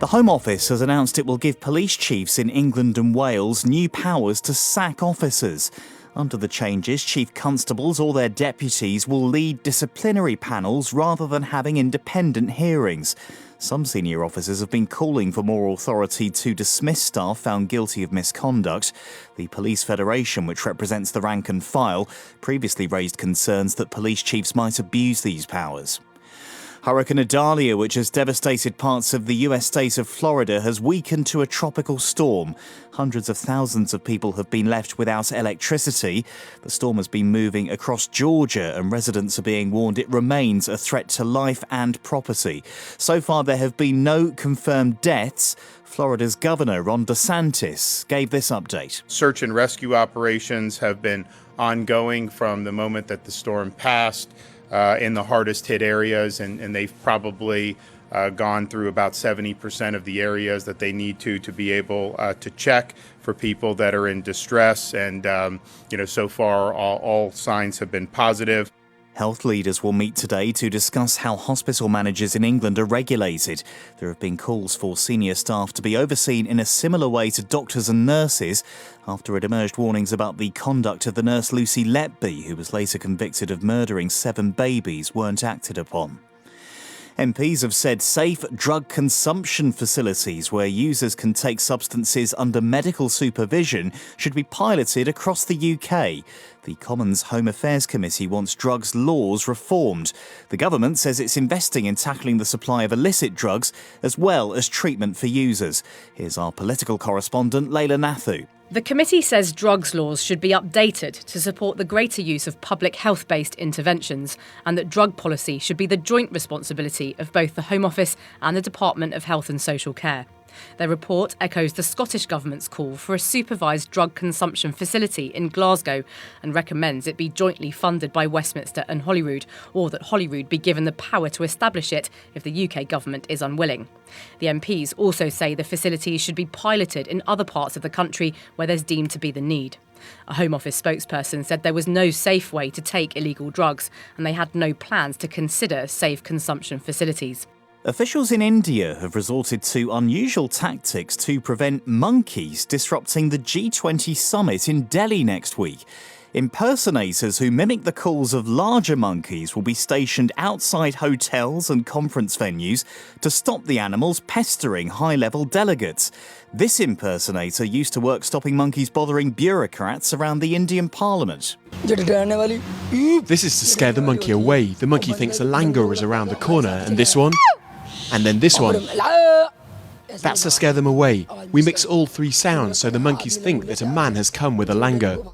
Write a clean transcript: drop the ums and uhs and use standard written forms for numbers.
The Home Office has announced it will give police chiefs in England and Wales new powers to sack officers. Under the changes, chief constables or their deputies will lead disciplinary panels rather than having independent hearings. Some senior officers have been calling for more authority to dismiss staff found guilty of misconduct. The Police Federation, which represents the rank and file, previously raised concerns that police chiefs might abuse these powers. Hurricane Idalia, which has devastated parts of the US state of Florida, has weakened to a tropical storm. Hundreds of thousands of people have been left without electricity. The storm has been moving across Georgia, and residents are being warned it remains a threat to life and property. So far, there have been no confirmed deaths. Florida's Governor Ron DeSantis gave this update. Search and rescue operations have been ongoing from the moment that the storm passed. In the hardest hit areas, and they've probably gone through about 70% of the areas that they need to be able to check for people that are in distress. And, so far all signs have been positive. Health leaders will meet today to discuss how hospital managers in England are regulated. There have been calls for senior staff to be overseen in a similar way to doctors and nurses after it emerged warnings about the conduct of the nurse Lucy Letby, who was later convicted of murdering 7 babies, weren't acted upon. MPs have said safe drug consumption facilities where users can take substances under medical supervision should be piloted across the UK. The Commons Home Affairs Committee wants drugs laws reformed. The government says it's investing in tackling the supply of illicit drugs as well as treatment for users. Here's our political correspondent, Layla Nathu. The committee says drugs laws should be updated to support the greater use of public health-based interventions, and that drug policy should be the joint responsibility of both the Home Office and the Department of Health and Social Care. Their report echoes the Scottish Government's call for a supervised drug consumption facility in Glasgow and recommends it be jointly funded by Westminster and Holyrood, or that Holyrood be given the power to establish it if the UK government is unwilling. The MPs also say the facilities should be piloted in other parts of the country where there's deemed to be the need. A Home Office spokesperson said there was no safe way to take illegal drugs and they had no plans to consider safe consumption facilities. Officials in India have resorted to unusual tactics to prevent monkeys disrupting the G20 summit in Delhi next week. Impersonators who mimic the calls of larger monkeys will be stationed outside hotels and conference venues to stop the animals pestering high-level delegates. This impersonator used to work stopping monkeys bothering bureaucrats around the Indian parliament. This is to scare the monkey away. The monkey thinks a langur is around the corner, and this one, and then this one. That's to scare them away. We mix all 3 sounds so the monkeys think that a man has come with a langur.